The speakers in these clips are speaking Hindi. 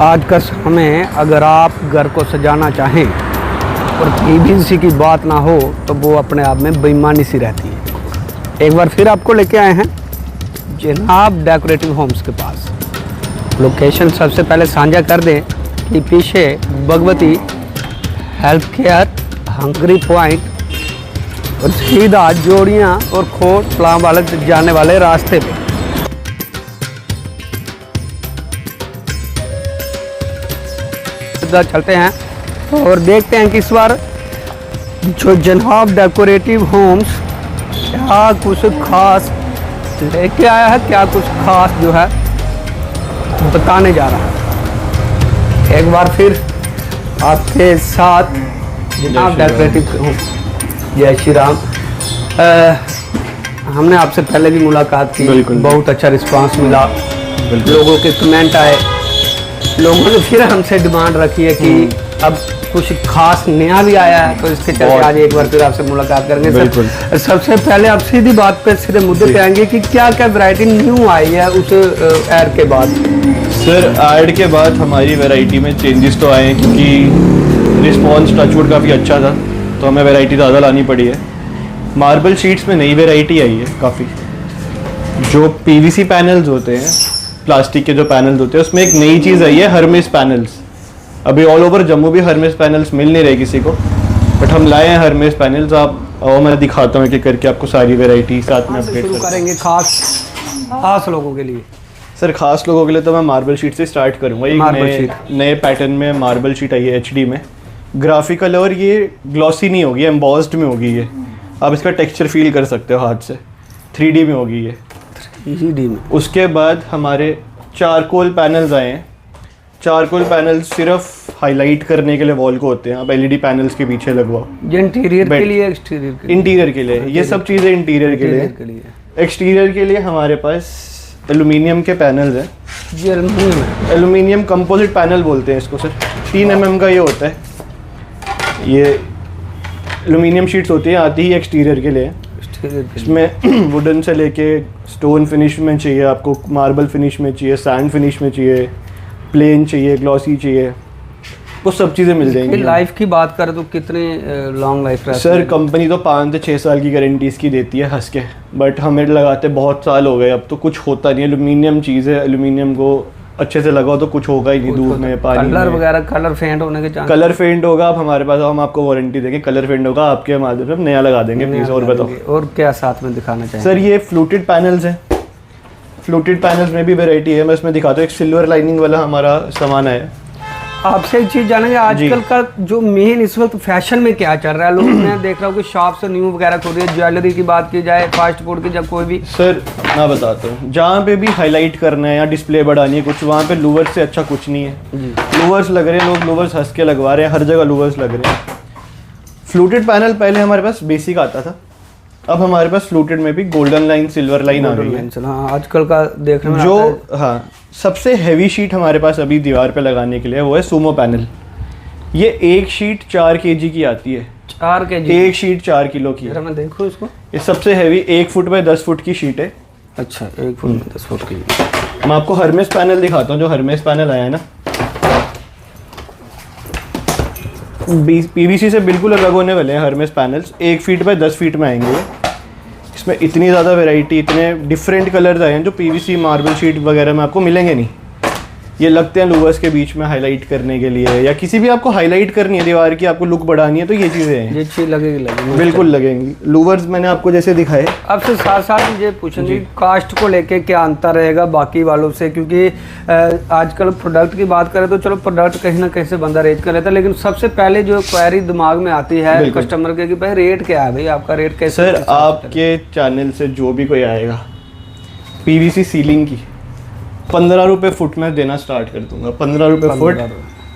आज का समय अगर आप घर को सजाना चाहें और पीवीसी की बात ना हो तो वो अपने आप में बेईमानी सी रहती है। एक बार फिर आपको लेके आए हैं जनाब डेकोरेटिव होम्स के पास। लोकेशन सबसे पहले साझा कर दें कि पीछे Bhagwati health care, Hungary point और सीधा जोड़ियाँ और खोट प्लाम वाले जाने वाले रास्ते पे। चलते हैं और देखते हैं कि इस बार जो जनाब डेकोरेटिव होम्स क्या कुछ खास लेके आया है, क्या कुछ खास जो है बताने जा रहा है। एक बार फिर आपके साथ जनाब डेकोरेटिव होम्स। जय श्री राम। हमने आपसे पहले भी मुलाकात की, बहुत अच्छा रिस्पांस मिला, लोगों के कमेंट आए, लोगों ने फिर हमसे डिमांड रखी है कि अब कुछ खास नया भी आया है, तो इसके चलते आज एक बार फिर आपसे मुलाकात करेंगे। सबसे पहले आप सीधी बात पे सीधे मुद्दे पे आएंगे कि क्या क्या वैरायटी न्यू आई है उस ऐड के बाद। सर ऐड के बाद हमारी वैरायटी में चेंजेस तो आए हैं क्योंकि रिस्पॉन्स टचवुड काफ़ी अच्छा था, तो हमें वैरायटी ज़्यादा लानी पड़ी है। मार्बल शीट्स में नई वैरायटी आई है काफ़ी। जो पीवीसी पैनल्स होते हैं, प्लास्टिक के जो पैनल्स होते हैं, उसमें एक नई चीज़ आई है, हर्मेस पैनल्स। अभी ऑल ओवर जम्मू भी हर्मेस पैनल्स मिल नहीं रहे किसी को, बट हम लाए हैं हर्मेस पैनल्स। आप और मैं दिखाता हूँ कि करके आपको सारी वैरायटी साथ में अपडेट करेंगे। खास लोगों के लिए सर, खास लोगों के लिए तो मैं मार्बल शीट से स्टार्ट करूँगा। एक नए पैटर्न में मार्बल शीट आई है HD में, ग्राफिकल, और ये ग्लॉसी नहीं होगी, एम्बॉस्ड में होगी। ये आप इसका टेक्सचर फील कर सकते हो हाथ से, 3D में होगी ये, 3D में। उसके बाद हमारे चारकोल पैनल्स आए हैं। चारकोल पैनल्स सिर्फ हाईलाइट करने के लिए वॉल को होते हैं, आप LED पैनल्स के पीछे लगवाओ। ये इंटीरियर के लिए, एक्सटीरियर के लिए? इंटीरियर के लिए, ये सब चीज़ें इंटीरियर के लिए। एक्सटीरियर के लिए हमारे पास एल्यूमिनियम के पैनल्स हैं। जी एल्यूमिनियम है, एल्यूमिनियम कंपोजिट पैनल बोलते हैं इसको सर। 3 mm का ये होता है। ये एल्यूमिनियम शीट्स होती है, आती ही एक्सटीरियर के लिए। इसमें वुडन से लेके स्टोन फिनिश में चाहिए आपको, मार्बल फिनिश में चाहिए, सैंड फिनिश में चाहिए, प्लेन चाहिए, ग्लॉसी चाहिए, वो सब चीज़ें मिल जाएंगी। लाइफ की बात करें तो कितने लॉन्ग लाइफ रहती है? सर कंपनी तो 5 से 6 साल की गारंटी इसकी देती है हंस के, बट हमें लगाते बहुत साल हो गए, अब तो कुछ होता नहीं है। एल्यूमिनियम चीज़ है, एल्यूमिनियम को अच्छे से लगाओ तो कुछ होगा ही नहीं, धूप में, पानी कलर वगैरह, कलर फेंट होने के चांस? कलर फेंट होगा, आप हमारे पास आओ, हम आपको वारंटी देंगे। कलर फेंट होगा आपके माध्यम से, हम नया लगा देंगे प्लीज़। और बताओ और क्या साथ में दिखाना चाहिए? सर ये फ्लूटेड पैनल्स हैं। फ्लूटेड पैनल्स में भी वैरायटी है, मैं इसमें दिखाता हूँ। एक सिल्वर लाइनिंग वाला हमारा सामान है। आपसे एक चीज़ जानेंगे, आजकल का जो मेन इस वक्त फैशन में क्या चल रहा है? लोग मैं देख रहा हूँ कि शॉप से न्यू वगैरह खोल रही है। ज्वेलरी की बात की जाए, फास्ट फूड की, जब कोई भी। सर मैं बताता हूँ, जहाँ पे भी हाईलाइट करना है या डिस्प्ले बढ़ानी है कुछ, वहाँ पे लूवर्स से अच्छा कुछ नहीं है। लूवर्स लग रहे हैं, लोग लूवर्स हंस के लगवा रहे हैं, हर जगह लूवर्स लग रहे हैं। फ्लूटेड पैनल पहले हमारे पास बेसिक आता था, अब हमारे पास फ्लूटेड में भी गोल्डन लाइन, सिल्वर लाइन आ गई है। हाँ, आजकल का देखने में जो हाँ सबसे हैवी शीट हमारे पास अभी दीवार पे लगाने के लिए वो है सुमो पैनल। ये एक शीट 4 kg की आती है। 4 kg? एक शीट 4 किलो की है। मैं देखूँ इसको, ये सबसे हैवी 1 फुट बाय 10 फुट की शीट है। अच्छा, 1 फुट में 10 फुट की। मैं आपको हर्मेस पैनल दिखाता हूँ। जो हर्मेस पैनल आया है ना, PVC से बिल्कुल अलग होने वाले हैं Hermès panels. 1 feet by 10 feet में आएंगे। इसमें इतनी ज़्यादा वैरायटी, इतने डिफरेंट कलर्स आए हैं जो PVC मार्बल शीट वगैरह में आपको मिलेंगे नहीं। ये लगते हैं लूवर्स के बीच में हाईलाइट करने के लिए, या किसी भी आपको हाईलाइट करनी है दीवार की, आपको लुक बढ़ानी है, तो ये चीज़ें हैं। ये चीज़ लगेगी, बिल्कुल लगेंगी। लूवर्स मैंने आपको जैसे दिखाए। अब से साथ साथ मुझे पूछेंगे कास्ट को लेके क्या अंतर रहेगा बाकी वालों से, क्योंकि आजकल प्रोडक्ट की बात करें तो चलो प्रोडक्ट कहीं ना कहीं से बंदा रेट कर लेता है, लेकिन सबसे पहले जो क्वेरी दिमाग में आती है कस्टमर के कि भाई रेट क्या है, भाई आपका रेट कैसे? सर आपके चैनल से जो भी कोई आएगा, PVC सीलिंग की 15 रुपये फुट में देना स्टार्ट कर दूंगा। 15 रुपये फुट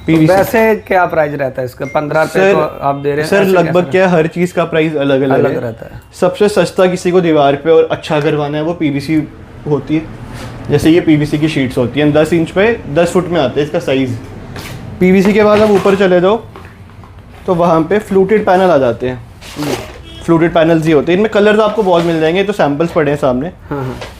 PVC। वैसे क्या प्राइस रहता है इसका? 15 रुपये तो आप दे रहे हैं सर। लगभग क्या, हर चीज़ का प्राइस अलग अलग रहता है। सबसे सस्ता किसी को दीवार पे और अच्छा करवाना है वो PVC होती है। जैसे ये PVC की शीट्स होती हैं, 10 इंच पे 10 फुट में आता है इसका साइज़। PVC के बाद अब ऊपर चले जाओ तो वहाँ पे फ्लूटेड पैनल आ जाते हैं। फ्लूटेड पैनल्स ही होते हैं, इनमें कलर्स आपको बहुत मिल जाएंगे, तो सैंपल्स पड़े हैं सामने।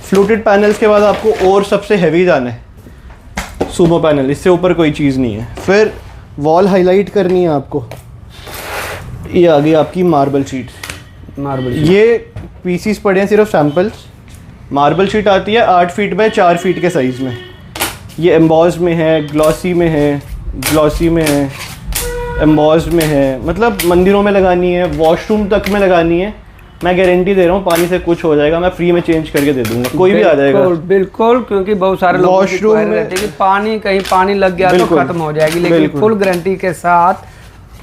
फ्लूटेड पैनल्स के बाद आपको और सबसे हैवी जाना है सुमो पैनल, इससे ऊपर कोई चीज़ नहीं है। फिर वॉल हाईलाइट करनी है आपको, ये आ गई आपकी मार्बल शीट। ये पीसीस पड़े हैं सिर्फ सैम्पल्स। मार्बल शीट आती है 8 फीट बाय 4 फीट के साइज़ में। ये एम्बॉज में है, ग्लॉसी में है, ग्लॉसी में है, एम्बॉज में है, मतलब मंदिरों में लगानी है, वॉशरूम तक में लगानी है। मैं गारंटी दे रहा हूँ पानी से कुछ हो जाएगा, मैं फ्री में चेंज करके दे दूंगा, कोई भी आ जाएगा। बिल्कुल, क्योंकि बहुत सारे लोग वॉशरूम में कि पानी कहीं पानी लग गया तो खत्म हो जाएगी, लेकिन फुल गारंटी के साथ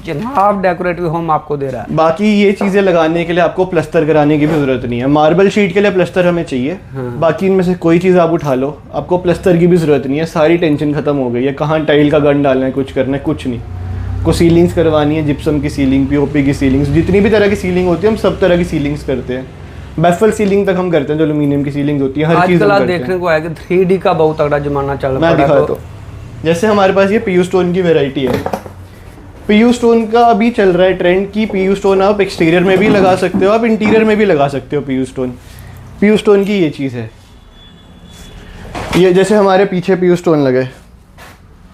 जनाब डेकोरेटिव होम आपको दे रहा है। बाकी ये चीज़ें लगाने के लिए आपको प्लस्तर कराने की भी ज़रूरत नहीं है। मार्बल शीट के लिए प्लस्तर हमें चाहिए, बाकी इनमें से कोई चीज़ आप उठा लो, आपको प्लस्तर की भी ज़रूरत नहीं है। सारी टेंशन खत्म हो गई है, कहाँ टाइल का गन डालना है, कुछ करना है, कुछ नहीं। को सीलिंग्स करवानी है, जिप्सम की सीलिंग, पीओपी की सीलिंग्स, जितनी भी तरह की सीलिंग होती है हम सब तरह की सीलिंग्स करते हैं। बैफल सीलिंग तक हम करते हैं, जो एल्यूमिनियम की सीलिंग होती है, हर चीज़ आजकल देखने को आया कि 3D का बहुत तगड़ा जमाना चल रहा है। मैं दिखाता हूँ, जैसे हमारे पास ये पीयू स्टोन की वेराइटी है। पीयू स्टोन का अभी चल रहा है ट्रेंड कि पीयू स्टोन आप एक्सटीरियर में भी लगा सकते हो, आप इंटीरियर में भी लगा सकते हो। पीयू स्टोन की ये चीज़ है, ये जैसे हमारे पीछे पीयू स्टोन लगे,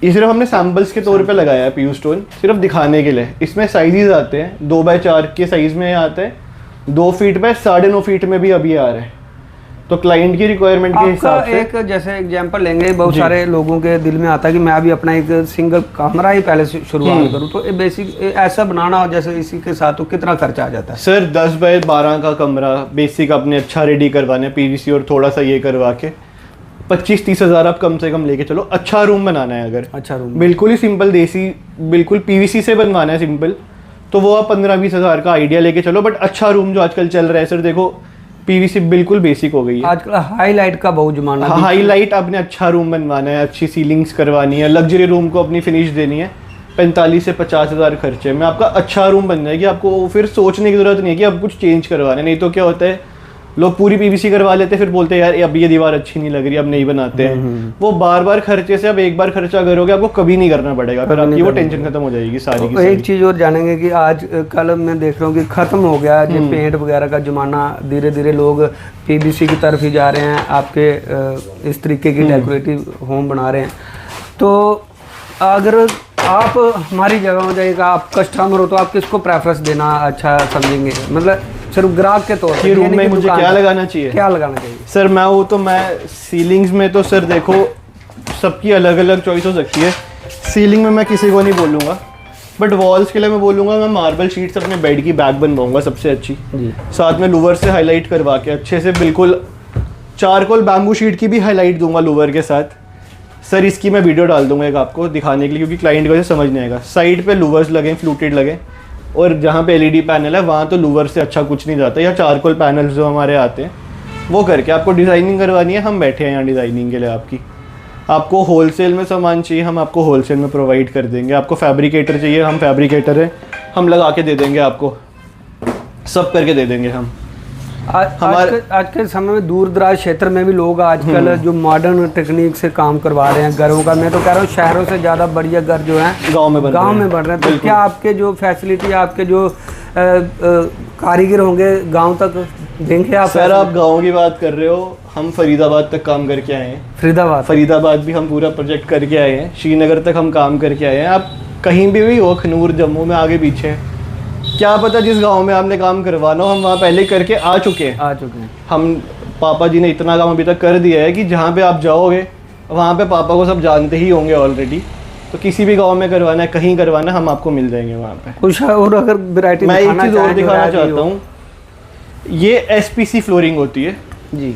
ये सिर्फ हमने सैम्पल्स के तौर पे लगाया है पीयू स्टोन, सिर्फ दिखाने के लिए। इसमें साइजेस आते हैं, 2 बाय 4 के साइज़ में आते हैं, 2 फीट बाय 9.5 फीट में भी अभी आ रहे हैं। तो क्लाइंट की रिक्वायरमेंट के हिसाब से एक जैसे एग्जांपल लेंगे, बहुत सारे लोगों के दिल में आता है कि मैं भी अपना एक सिंगल कमरा ही पहले से शुरुआत करूं, तो बेसिक ऐसा बनाना हो जैसे इसी के साथ, तो कितना खर्चा आ जाता है? सर 10 बाय 12 का कमरा बेसिक आपने अच्छा रेडी करवाना है, पीवीसी और थोड़ा सा ये करवा के 25-30 हज़ार आप कम से कम लेके चलो। अच्छा रूम बनाना है, अगर अच्छा रूम बिल्कुल ही सिंपल देसी, बिल्कुल पीवीसी से बनवाना है सिंपल, तो वो आप 15-20 हज़ार का आइडिया लेके चलो। बट अच्छा रूम जो आजकल चल रहा है सर, देखो पीवीसी बिल्कुल बेसिक हो गई है आजकल, हाईलाइट का बहुत जमाना है। हाईलाइट आपने अच्छा रूम बनवाना है, अच्छी सीलिंग्स करवानी है, लग्जरी रूम को अपनी फिनिश देनी है, 45 से 50 हज़ार खर्चे में आपका अच्छा रूम बन जाएगी। आपको फिर सोचने की ज़रूरत नहीं है कि अब कुछ चेंज करवाना है। नहीं तो क्या होता है, लोग पूरी पीवीसी करवा लेते हैं, फिर बोलते हैं यार अब ये दीवार अच्छी नहीं लग रही, अब नहीं बनाते हैं। वो बार बार खर्चे से अब एक बार खर्चा करोगे आपको कभी नहीं करना पड़ेगा, फिर आपकी वो टेंशन खत्म हो जाएगी सारी की सारी। एक चीज़ और जानेंगे कि आज कल मैं देख रहा हूँ कि ख़त्म हो गया जो पेंट वगैरह का ज़माना, धीरे धीरे लोग पीवीसी की तरफ ही जा रहे हैं, आपके इस तरीके की डेकोरेटिव होम बना रहे हैं। तो अगर आप हमारी जगह हो जाएगा, आप कस्टमर हो, तो आप किसको प्रेफरेंस देना अच्छा समझेंगे? मतलब सिर्फ ग्राहक के तौर पर रूम में मुझे क्या लगाना चाहिए? क्या लगाना चाहिए सर? मैं वो तो मैं सीलिंग्स में तो सर देखो सबकी अलग अलग चॉइस हो सकती है। सीलिंग में मैं किसी को नहीं बोलूँगा, बट वॉल्स के लिए मैं बोलूँगा मैं मार्बल शीट्स अपने बेड की बैक बनवाऊँगा सबसे अच्छी जी। साथ में लूवर से हाईलाइट करवा के अच्छे से, बिल्कुल चारकोल बैम्बू शीट की भी हाईलाइट दूंगा लूवर के साथ। सर इसकी मैं वीडियो डाल दूंगा एक आपको दिखाने के लिए, क्योंकि क्लाइंट को समझ नहीं आएगा। साइड पे लूवर्स लगे, फ्लूटेड लगे, और जहाँ पे एलईडी पैनल है वहाँ तो लूवर से अच्छा कुछ नहीं जाता, या चारकोल पैनल जो हमारे आते हैं वो करके आपको डिज़ाइनिंग करवानी है। हम बैठे हैं यहाँ डिज़ाइनिंग के लिए आपकी। आपको होलसेल में सामान चाहिए, हम आपको होलसेल में प्रोवाइड कर देंगे। आपको फैब्रिकेटर चाहिए, हम फैब्रिकेटर हैं, हम लगा के दे देंगे आपको, सब करके दे देंगे हम। आज के समय में दूर दराज क्षेत्र में भी लोग आजकल जो मॉडर्न टेक्निक से काम करवा रहे हैं घरों का, मैं तो कह रहा हूँ शहरों से ज़्यादा बढ़िया घर जो है गांव में बन रहे हैं। तो क्या आपके जो फैसिलिटी, आपके जो कारीगर होंगे गांव तक देंगे आप? सर आप गांव की बात कर रहे हो, हम फरीदाबाद तक काम करके आए हैं। फरीदाबाद भी हम पूरा प्रोजेक्ट करके आए हैं, श्रीनगर तक हम काम करके आए हैं। आप कहीं भी हो, अखनूर, जम्मू में, आगे पीछे, क्या पता जिस गांव में आपने काम करवाना हो हम वहाँ पहले करके आ चुके हैं। हम पापा जी ने इतना काम अभी तक कर दिया है कि जहाँ पे आप जाओगे वहाँ पे पापा को सब जानते ही होंगे ऑलरेडी। तो किसी भी गांव में करवाना है, कहीं करवाना है, हम आपको मिल जाएंगे वहाँ पे। कुछ और अगर वैरायटी मैं एक चीज़ और दिखाना चाहता हूँ, ये एसपीसी फ्लोरिंग होती है जी।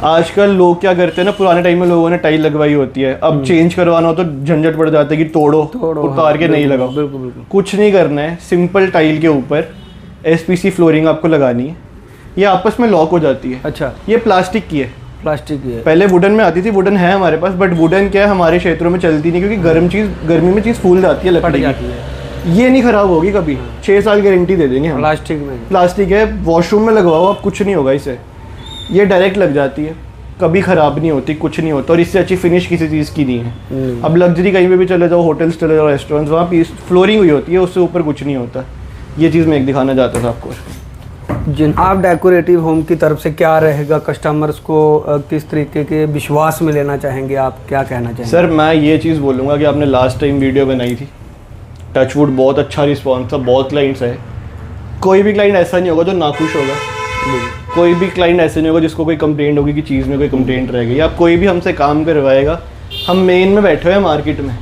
आजकल लोग क्या करते हैं ना, पुराने टाइम में लोगों ने टाइल लगवाई होती है, अब चेंज करवाना हो तो झंझट पड़ जाता है कि तोड़ो उतार के नहीं लगाओ। बिल्कुल कुछ नहीं करना है, सिंपल टाइल के ऊपर एसपीसी फ्लोरिंग आपको लगानी है। ये आपस में लॉक हो जाती है। अच्छा, ये प्लास्टिक की है। पहले वुडन में आती थी, वुडन है हमारे पास, बट वुडन क्या है हमारे क्षेत्रों में चलती नहीं, क्योंकि गर्मी में चीज़ फूल जाती है, लकड़ी की। ये नहीं खराब होगी कभी, 6 साल गारंटी दे देंगे हम। प्लास्टिक है, वॉशरूम में लगवाओ आप, कुछ नहीं होगा इसे। ये डायरेक्ट लग जाती है, कभी ख़राब नहीं होती, कुछ नहीं होता, और इससे अच्छी फिनिश किसी चीज़ की नहीं है। अब लग्जरी कहीं पे भी चले जाओ, होटल्स चले जाओ, रेस्टोरेंट्स, वहाँ फ्लोरिंग हुई होती है, उससे ऊपर कुछ नहीं होता। ये चीज़ मैं एक दिखाना चाहता था आपको। जनाब डेकोरेटिव होम की तरफ से क्या रहेगा, कस्टमर्स को किस तरीके के विश्वास में लेना चाहेंगे, आप क्या कहना चाहेंगे? सर मैं ये चीज़ बोलूँगा कि आपने लास्ट टाइम वीडियो बनाई थी, टचवुड बहुत अच्छा रिस्पॉन्स था, बहुत क्लाइंट्स है। कोई भी क्लाइंट ऐसा नहीं होगा जो नाखुश होगा, कोई भी क्लाइंट ऐसे नहीं होगा जिसको कोई कंप्लेंट होगी कि चीज़ में कोई कंप्लेंट रह गई। आप कोई भी हमसे काम करवाएगा, हम मेन में बैठे हुए हैं मार्केट में,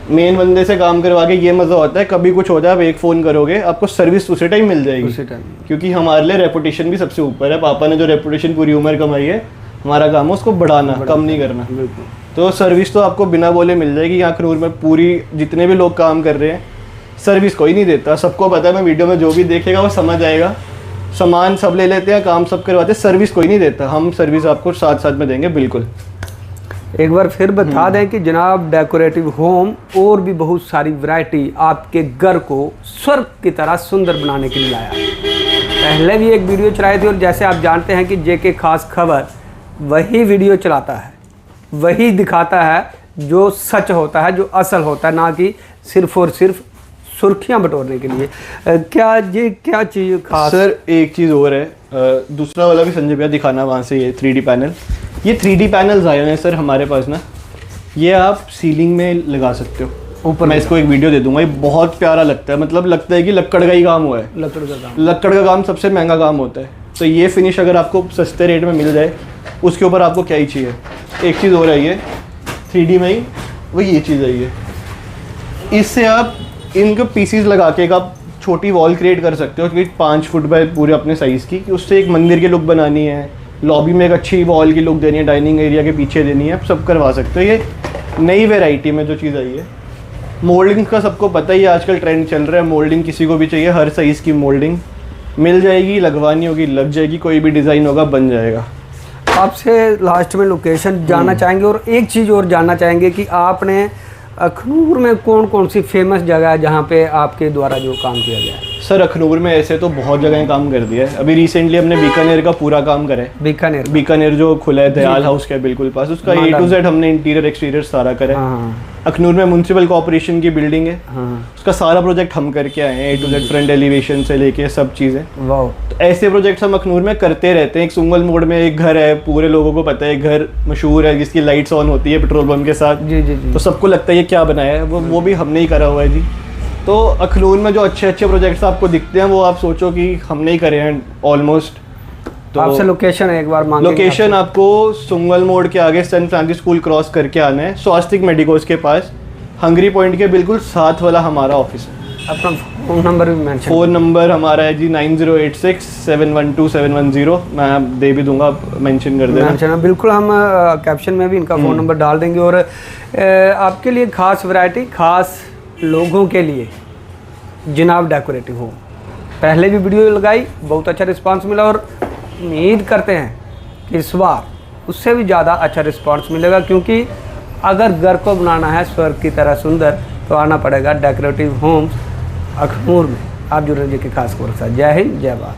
मेन बंदे से काम करवा के ये मज़ा होता है, कभी कुछ हो जाए आप एक फ़ोन करोगे, आपको सर्विस उसी टाइम मिल जाएगी, उसी टाइम। क्योंकि हमारे लिए रेपुटेशन भी सबसे ऊपर है। पापा ने जो रेपुटेशन पूरी उम्र कमाई है, हमारा काम है उसको बढ़ाना, कम नहीं करना। तो सर्विस तो आपको बिना बोले मिल जाएगी। यहाँ अखनूर में पूरी जितने भी लोग काम कर रहे हैं, सर्विस कोई नहीं देता, सबको पता है। मैं वीडियो में जो भी देखेगा वो समझ आएगा। सामान सब ले लेते हैं, काम सब करवाते हैं, सर्विस कोई नहीं देता। हम सर्विस आपको साथ साथ में देंगे बिल्कुल। एक बार फिर बता दें कि जनाब डेकोरेटिव होम और भी बहुत सारी वैरायटी आपके घर को स्वर्ग की तरह सुंदर बनाने के लिए लाया। पहले भी एक वीडियो चलाई थी, और जैसे आप जानते हैं कि जेके खास खबर वही वीडियो चलाता है, वही दिखाता है जो सच होता है, जो असल होता है, ना कि सिर्फ और सिर्फ सुर्खियां बटोरने के लिए। क्या चीज़ खास? सर एक चीज़ और है, दूसरा वाला भी संजय भैया दिखाना वहाँ से, ये 3D पैनल, ये 3D पैनल्स आए हुए हैं सर हमारे पास ना। ये आप सीलिंग में लगा सकते हो ऊपर। मैं इसको एक वीडियो दे दूंगा, ये बहुत प्यारा लगता है, मतलब लगता है कि लक्कड़ का ही काम हुआ है। लक्कड़ का काम सबसे महंगा काम होता है, तो ये फिनिश अगर आपको सस्ते रेट में मिल जाए, उसके ऊपर आपको क्या ही चाहिए। एक चीज़ और है, ये 3D में ही वही ये चीज़ है, ये इससे आप इनके पीसीज लगा के एक आप छोटी वॉल क्रिएट कर सकते हो, क्योंकि 5 फुट बाय पूरे अपने साइज़ की, कि उससे एक मंदिर की लुक बनानी है, लॉबी में एक अच्छी वॉल की लुक देनी है, डाइनिंग एरिया के पीछे देनी है, आप सब करवा सकते हो। ये नई वैरायटी में जो चीज़ आई है, मोल्डिंग का सबको पता ही है, आजकल ट्रेंड चल रहा है, मोल्डिंग किसी को भी चाहिए, हर साइज़ की मोल्डिंग मिल जाएगी, लगवानी होगी लग जाएगी, कोई भी डिज़ाइन होगा बन जाएगा। आपसे लास्ट में लोकेशन जानना चाहेंगे, और एक चीज़ और जानना चाहेंगे कि आपने अखनूर में कौन कौन सी फेमस जगह है जहाँ पे आपके द्वारा जो काम किया गया है? सर अखनूर में ऐसे तो बहुत जगह काम कर दिया है। अभी रिसेंटली हमने बीकानेर का पूरा काम करा है। बीकानेर जो खुला है दयाल हाउस के बिल्कुल पास, उसका A to Z हमने इंटीरियर एक्सटीरियर सारा करा है। अखनूर में म्युनिसिपल कॉर्पोरेशन की बिल्डिंग है, उसका सारा प्रोजेक्ट हम करके आए हैं, A to Z front elevation से लेके सब चीज़ें। वाह, तो ऐसे प्रोजेक्ट्स हम अखनूर में करते रहते हैं। एक सुंगल मोड़ में एक घर है, पूरे लोगों को पता है, घर मशहूर है जिसकी लाइट्स ऑन होती है पेट्रोल पंप के साथ। जी जी जी। तो सबको लगता है ये क्या बनाया है, वो भी हमने ही करा हुआ है जी। तो अखनूर में जो अच्छे अच्छे प्रोजेक्ट्स आपको दिखते हैं, वो आप सोचो कि हमने ही करे हैं ऑलमोस्ट। तो आपसे लोकेशन एक बार मांगेंगे। लोकेशन आपको सुंगल मोड़ के आगे सेंट फ्रांसिस स्कूल क्रॉस करके आना है, स्वास्तिक मेडिकोज के पास, हंगरी पॉइंट के बिल्कुल साथ वाला हमारा ऑफिस है। अपना फ़ोन नंबर भी मेंशन। फ़ोन नंबर हमारा है जी 9086712710। मैं दे भी दूंगा, मेंशन कर देना। बिल्कुल, हम कैप्शन में भी इनका फ़ोन नंबर डाल देंगे। और आपके लिए खास वैरायटी, खास लोगों के लिए जनाब डेकोरेटिव होम, पहले भी वीडियो लगाई, बहुत अच्छा रिस्पांस मिला, और उम्मीद करते हैं कि इस बार उससे भी ज़्यादा अच्छा रिस्पांस मिलेगा, क्योंकि अगर घर को बनाना है स्वर्ग की तरह सुंदर, तो आना पड़ेगा डेकोरेटिव होम्स अखनूर में। आप जुड़े रहिए कि खास खबर के साथ। जय हिंद, जय भारत।